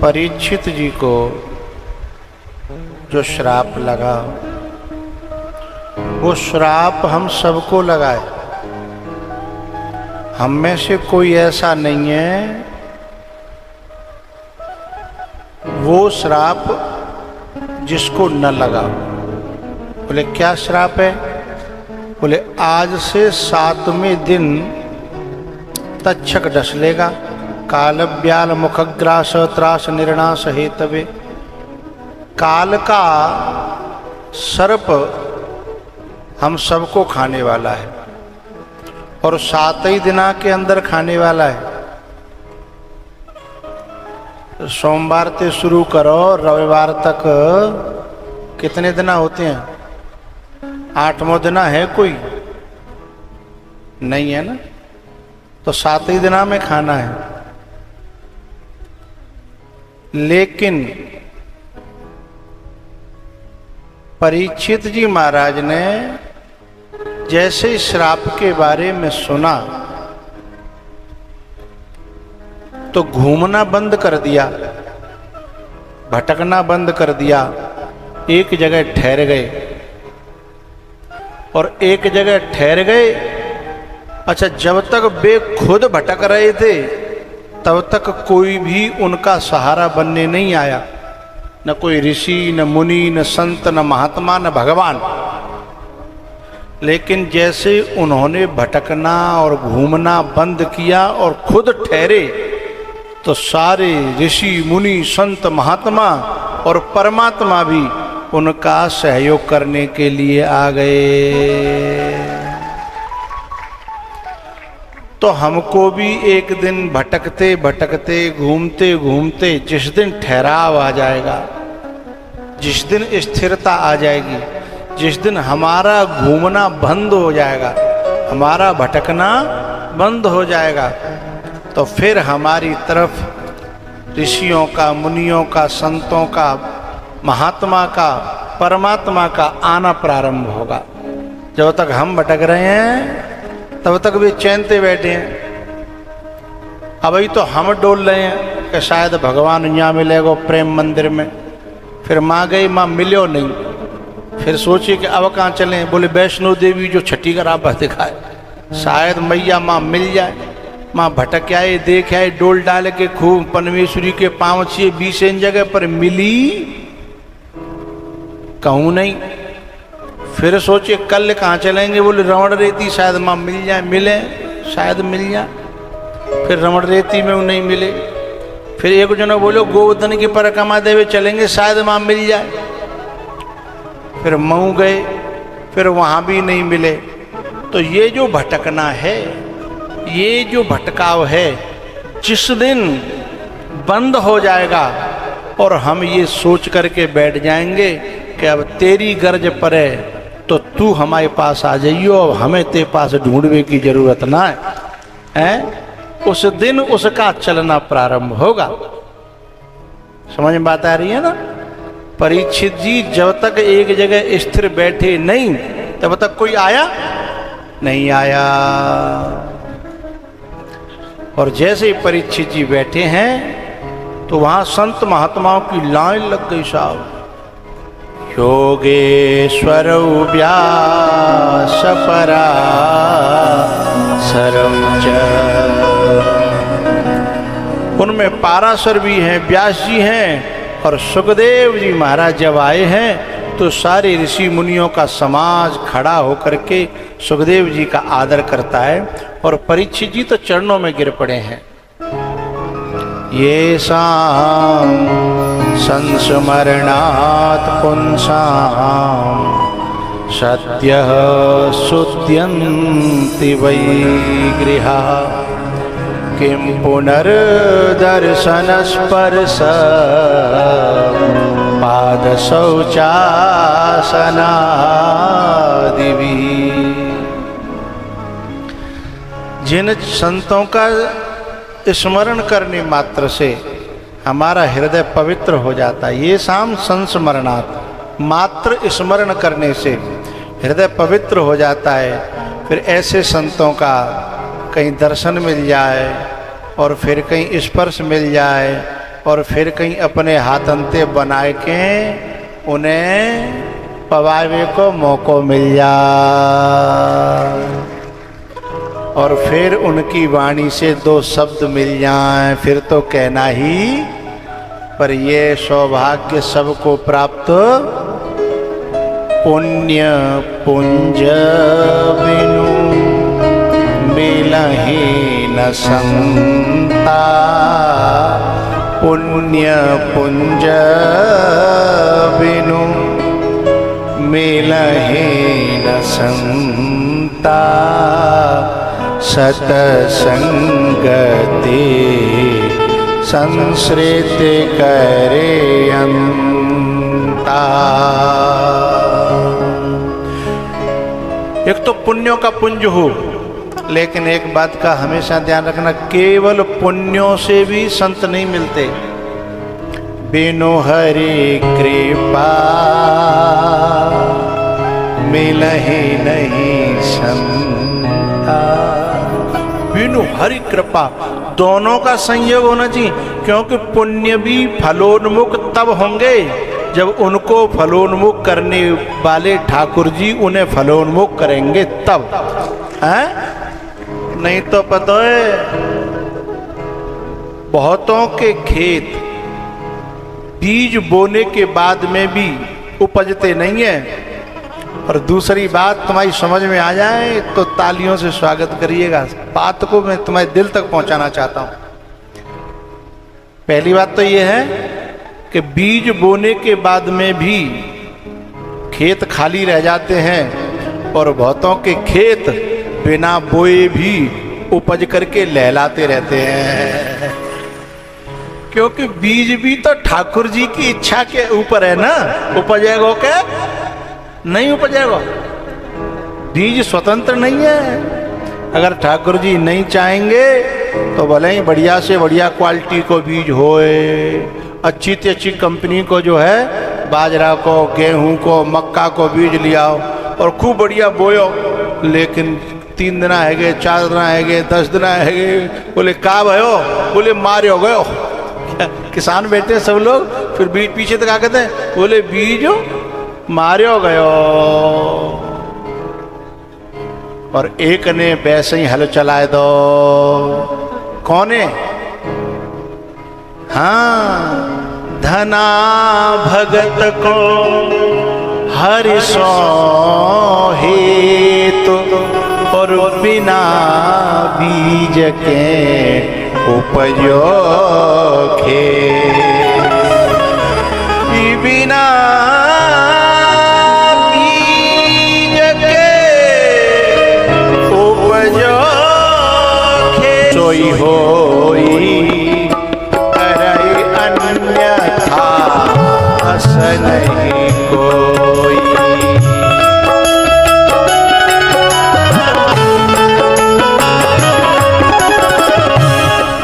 परीक्षित जी को जो श्राप लगा वो श्राप हम सबको लगाए। हम में से कोई ऐसा नहीं है वो श्राप जिसको न लगा। बोले क्या श्राप है? बोले आज से 7वें दिन तक्षक डस लेगा। काल ब्याल मुखग्रास त्रास निर्णास हेतवे। काल का सर्प हम सबको खाने वाला है और 7 ही दिना के अंदर खाने वाला है। सोमवार से शुरू करो, रविवार तक कितने दिना होते हैं? 8वां दिना है कोई नहीं है ना, तो 7 ही दिना में खाना है। लेकिन परीक्षित जी महाराज ने जैसे श्राप के बारे में सुना तो घूमना बंद कर दिया, भटकना बंद कर दिया, एक जगह ठहर गए। और एक जगह ठहर गए। अच्छा, जब तक वे खुद भटक रहे थे तब तक कोई भी उनका सहारा बनने नहीं आया, न कोई ऋषि, न मुनि, न संत, न महात्मा, न भगवान। लेकिन जैसे उन्होंने भटकना और घूमना बंद किया और खुद ठहरे तो सारे ऋषि, मुनि, संत, महात्मा और परमात्मा भी उनका सहयोग करने के लिए आ गए। तो हमको भी एक दिन भटकते भटकते, घूमते घूमते जिस दिन ठहराव आ जाएगा, जिस दिन स्थिरता आ जाएगी, जिस दिन हमारा घूमना बंद हो जाएगा, हमारा भटकना बंद हो जाएगा, तो फिर हमारी तरफ ऋषियों का, मुनियों का, संतों का, महात्मा का, परमात्मा का आना प्रारंभ होगा। जब तक हम भटक रहे हैं तब तक वे चैन से बैठे हैं। अभी तो हम डोल रहे हैं कि शायद भगवान यहाँ मिलेगा प्रेम मंदिर में। फिर माँ गई, माँ मिलो नहीं। फिर सोचे कि अब कहाँ चलें? बोले वैष्णो देवी जो छठी का राह दिखाए, शायद मैया माँ मिल जाए। माँ भटक आए, देख आए, डोल डाल के खूब परमेश्वरी के पाँव छिए 20 जगह पर मिली कहूँ नहीं। फिर सोचे कल कहाँ चलेंगे? बोले रमण रेती, शायद माँ मिल जाए, मिले शायद मिल जाए। फिर रमण रेती में नहीं मिले। फिर एक जना बोलो गोवर्धन की परिक्रमा देवे चलेंगे, शायद माँ मिल जाए। फिर मऊ गए, फिर वहाँ भी नहीं मिले। तो ये जो भटकना है, ये जो भटकाव है, जिस दिन बंद हो जाएगा और हम ये सोच करके बैठ जाएंगे कि अब तेरी गर्ज पड़े तो तू हमारे पास आ जाइयो, अब हमें तेरे पास ढूंढने की जरूरत ना है, उस दिन उसका चलना प्रारंभ होगा। समझ में बात आ रही है ना? परीक्षित जी जब तक एक जगह स्थिर बैठे नहीं तब तक कोई आया नहीं आया। और जैसे ही परीक्षित जी बैठे हैं तो वहां संत महात्माओं की लाइन लग गई साहब। योगेश्वर व्यास पराशरं च। उनमें पाराशर भी हैं, व्यास जी हैं और सुखदेव जी महाराज जब आए हैं तो सारे ऋषि मुनियों का समाज खड़ा होकर के सुखदेव जी का आदर करता है और परीक्षित जी तो चरणों में गिर पड़े हैं। ये शाम संस्मरणात् पुंसां सद्यः शुद्ध्यन्ति वै गृहा। किं पुनर्दर्शनस्पर्श पादशौचासनादिभिः। जिन संतों का स्मरण करने मात्र से हमारा हृदय पवित्र हो जाता है, ये शाम संस्मरणात्, मात्र स्मरण करने से हृदय पवित्र हो जाता है। फिर ऐसे संतों का कहीं दर्शन मिल जाए और फिर कहीं स्पर्श मिल जाए और फिर कहीं अपने हाथ अंते बनाए के उन्हें पवावे को मौको मिल जाए और फिर उनकी वाणी से दो शब्द मिल जाएं, फिर तो कहना ही। पर ये सौभाग्य सबको प्राप्त पुण्य पुंज बिनु मिलहि न संता, पुण्य पुंज बिनु मिलहि न संता, सतसंगति संसृत करे अंता। एक तो पुण्यों का पुंज हो, लेकिन एक बात का हमेशा ध्यान रखना, केवल पुण्यों से भी संत नहीं मिलते। बिनु हरि कृपा मिलहि नहीं संता। बिनु हरि कृपा, दोनों का संयोग होना चाहिए, क्योंकि पुण्य भी फलोन्मुख तब होंगे जब उनको फलोन्मुख करने वाले ठाकुर जी उन्हें फलोन्मुख करेंगे तब, हैं? नहीं तो पता है बहुतों के खेत बीज बोने के बाद में भी उपजते नहीं है। और दूसरी बात तुम्हारी समझ में आ जाए तो तालियों से स्वागत करिएगा। बात को मैं तुम्हारे दिल तक पहुंचाना चाहता हूं। पहली बात तो यह है कि बीज बोने के बाद में भी खेत खाली रह जाते हैं और बहुतों के खेत बिना बोए भी उपज करके लहलाते रहते हैं, क्योंकि बीज भी तो ठाकुर जी की इच्छा के ऊपर है ना। उपजेगा क्या? नहीं उपजेगा। बीज स्वतंत्र नहीं है। अगर ठाकुर जी नहीं चाहेंगे तो भले ही बढ़िया से बढ़िया क्वालिटी को बीज होए, अच्छी से अच्छी कंपनी को जो है बाजरा को, गेहूं को, मक्का को बीज लियाओ और खूब बढ़िया बोयो, लेकिन 3 दिन है गए, 4 दिन है गए, 10 दिन है गए, बोले का भयो, बोले मारे हो गयो। किसान बैठे सब लोग, फिर बीज पीछे तक आ कहते हैं, बोले बीज मारे हो गयो। और एक ने वैसे ही हल चलाए दो। कौन है? हाँ, धना भगत को हरि सो हेतु और बिना बीज के उपजो खेत। बिना बीज के उपजो खेत, सोई होई करई अन्यथा अस नहीं कोई।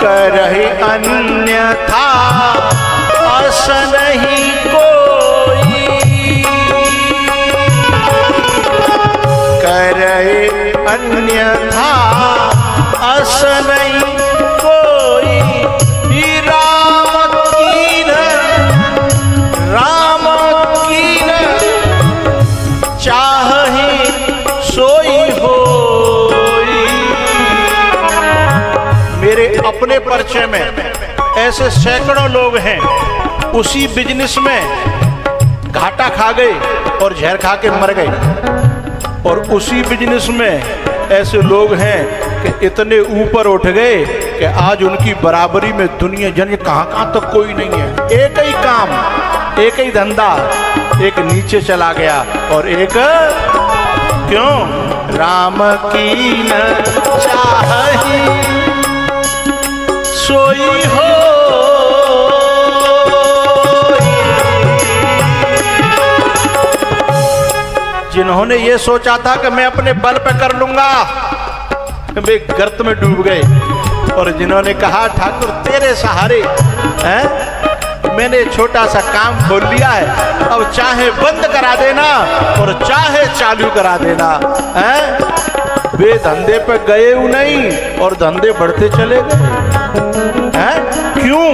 करहि अन्यथा अस नहीं कोई, करहि अन्यथा अस नहीं कोई। राम कीन चाहि सोई होई। मेरे अपने परिचय में ऐसे सैकड़ों लोग हैं, उसी बिजनेस में घाटा खा गए और जहर खा के मर गए। और उसी बिजनेस में ऐसे लोग हैं कि इतने ऊपर उठ गए कि आज उनकी बराबरी में दुनिया जन कहां तक कोई नहीं है। एक ही काम, एक ही धंधा, एक नीचे चला गया और एक क्यों? राम की न चाही सोई हो। जिन्होंने ये सोचा था कि मैं अपने बल पे कर लूंगा, वे गर्त में डूब गए। और जिन्होंने कहा ठाकुर तेरे सहारे हैं, मैंने छोटा सा काम खोल लिया है, अब चाहे बंद करा देना और चाहे चालू करा देना, हैं? वे धंधे पे गए ही नहीं और धंधे बढ़ते चले गए। हैं? क्यों?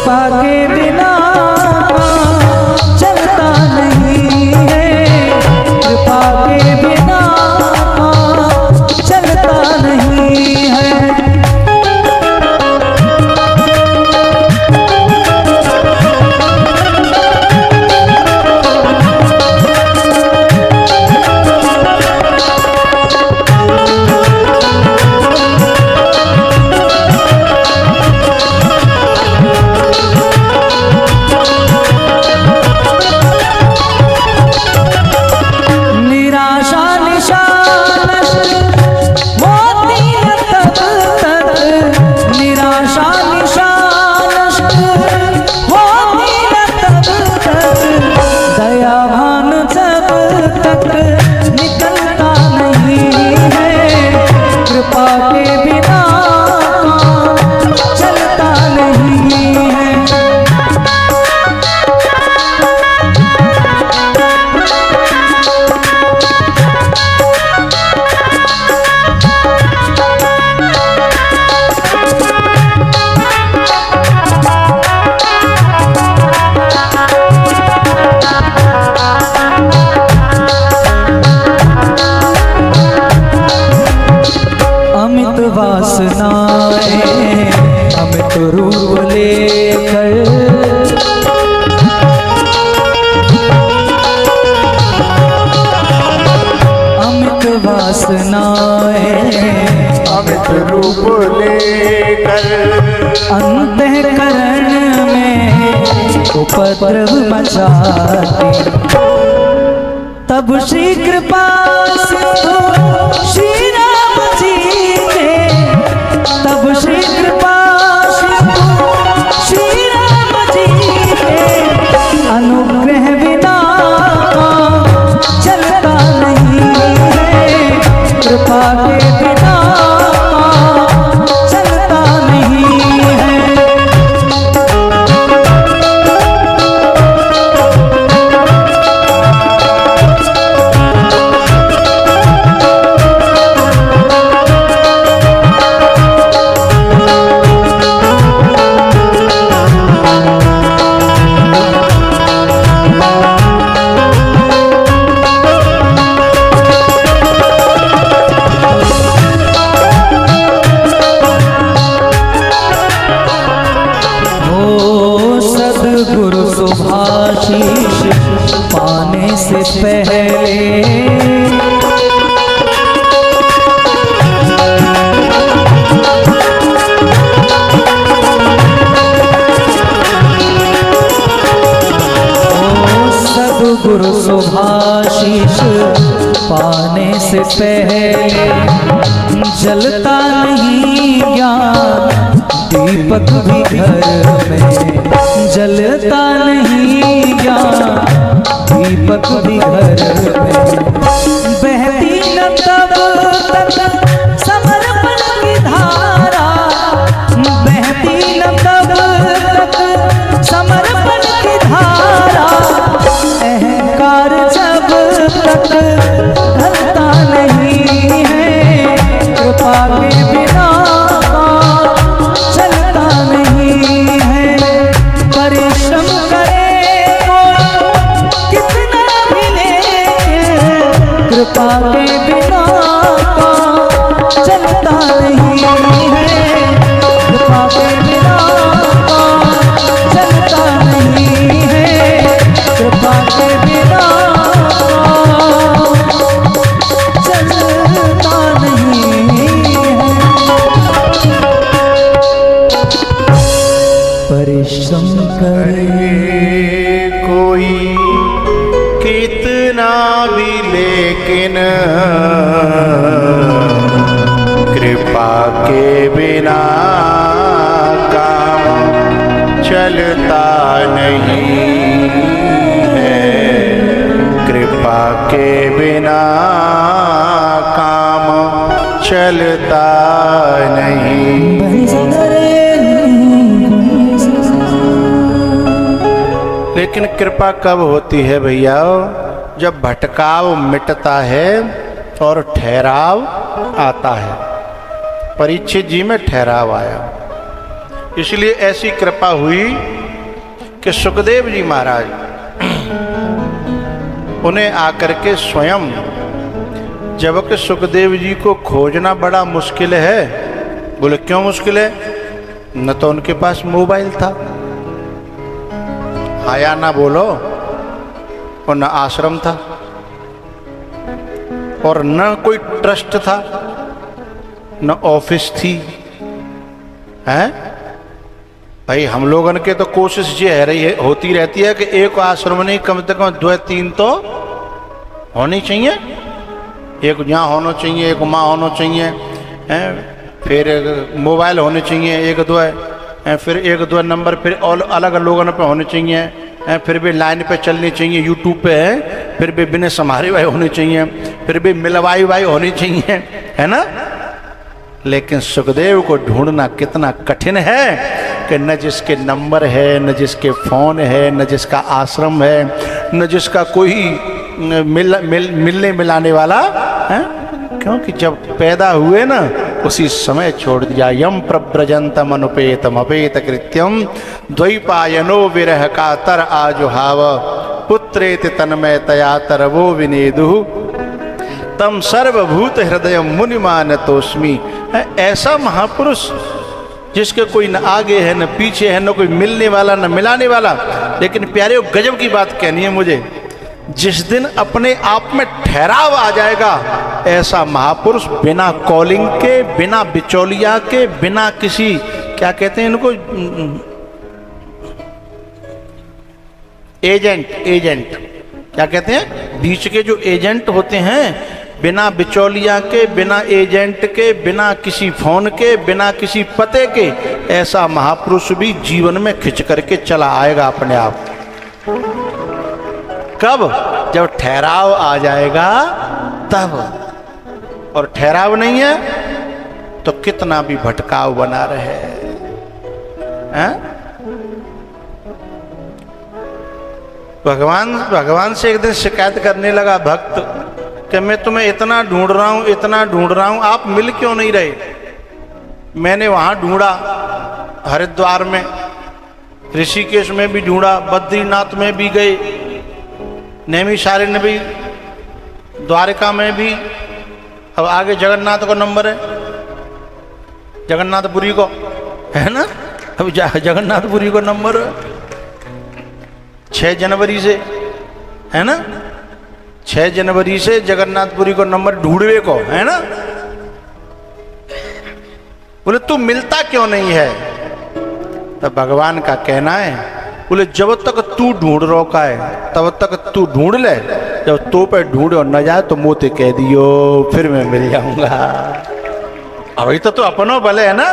कृपा के बिना चलता नहीं है, कृपा के बिना चलता नहीं है। वासनाएं अमित रूप लेकर, अमित वासनाएं अमित रूप लेकर, अंतःकरण में उपद्रव मचाती, तब श्री कृपा सिंधु श्री राम जी के, तब श्री कृपा सिंधु श्री राम जी के अनुग्रह बिना चलता नहीं है, कृपा के बिना चलता नहीं है। सद्गुरु शुभाशीष पाने से पहले, सद्गुरु शुभाशीष पाने से पहले जलता नहीं ज्ञान दीपक भी घर में, जलता नहीं ज्ञान दीपक भी घर में, बहती न तब तक समर्पण की धारा, बहती न तब तक समर्पण की धारा, अहंकार जब तक ढलता नहीं है, कृपा के बिना चलता नहीं है। परिश्रम करे कितना भी ले, कृपा के बिना चलता नहीं है, कृपा के बिना चलता नहीं है, कृपा के बिना चलता नहीं है। परिश्रम करे कोई कितना भी, लेकिन कृपा के बिना काम चलता नहीं है, कृपा के बिना काम चलता नहीं। लेकिन कृपा कब होती है भैया? जब भटकाव मिटता है और ठहराव आता है। परीक्षित जी में ठहराव आया, इसलिए ऐसी कृपा हुई कि सुखदेव जी महाराज उन्हें आकर के स्वयं, जबकि सुखदेव जी को खोजना बड़ा मुश्किल है। बोले क्यों मुश्किल है? न तो उनके पास मोबाइल था, आया ना बोलो, और न आश्रम था, और न कोई ट्रस्ट था, न ऑफिस थी। हैं भाई, हम लोगन के तो कोशिश ये होती रहती है कि एक आश्रम नहीं, कम से कम 2-3 तो होनी चाहिए। एक यहाँ होना चाहिए, एक वहाँ होना चाहिए, हैं? फिर मोबाइल होने चाहिए 1-2, फिर 1-2 नंबर फिर और अलग लोगों पे होने चाहिए, फिर भी लाइन पे चलनी चाहिए, यूट्यूब पे है, फिर भी बिना समारे भाई होने चाहिए, फिर भी मिलवाई भाई होनी चाहिए, है ना। लेकिन सुखदेव को ढूंढना कितना कठिन है कि न जिसके नंबर है, न जिसके फोन है, न जिसका आश्रम है, न जिसका कोई मिलने मिलाने वाला है। क्योंकि जब पैदा हुए ना उसी समय छोड़ दिया। यम प्रव्रजंतम अनुपेतम अपेत कृत्यम द्वैपायनो विरह का तर आजुहाव पुत्रेति तन्मय तया तरवो विनेदु तम सर्वभूत हृदय मुनिमान तोस्मी। ऐसा महापुरुष जिसके कोई न आगे है न पीछे है, न कोई मिलने वाला न मिलाने वाला। लेकिन प्यारे गजब की बात कहनी है मुझे, जिस दिन अपने आप में ठहराव आ जाएगा, ऐसा महापुरुष बिना कॉलिंग के, बिना बिचौलिया के, बिना किसी, क्या कहते हैं इनको, एजेंट क्या कहते हैं, बीच के जो एजेंट होते हैं, बिना बिचौलिया के, बिना एजेंट के, बिना किसी फोन के, बिना किसी पते के, ऐसा महापुरुष भी जीवन में खिंच करके चला आएगा अपने आप। कब? जब ठहराव आ जाएगा तब। और ठहराव नहीं है तो कितना भी भटकाव बना रहे हैं। भगवान से एक दिन शिकायत करने लगा भक्त कि मैं तुम्हें इतना ढूंढ रहा हूं, आप मिल क्यों नहीं रहे? मैंने वहां ढूंढा, हरिद्वार में, ऋषिकेश में भी ढूंढा, बद्रीनाथ में भी गए, नैमिषारण्य भी, द्वारका में भी, अब आगे जगन्नाथ को नंबर है, जगन्नाथपुरी को, है ना। अब जगन्नाथपुरी को नंबर 6 जनवरी से, है ना, 6 जनवरी से जगन्नाथपुरी को नंबर ढूंढवे को, है ना। बोले तू मिलता क्यों नहीं है? तो भगवान का कहना है, बोले जब तक तू ढूंढ रोका है तब तक तू ढूंढ ले, जब तो पे ढूंढो न जाए तो मोते कह दियो, फिर मैं मिल जाऊंगा। अभी तो अपनो भले है ना।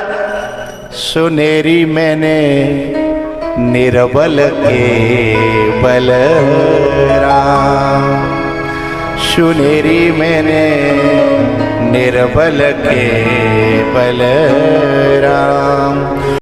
सुनेरी मैंने निर्बल के बल राम, सुनेरी मैंने निर्बल के बल राम।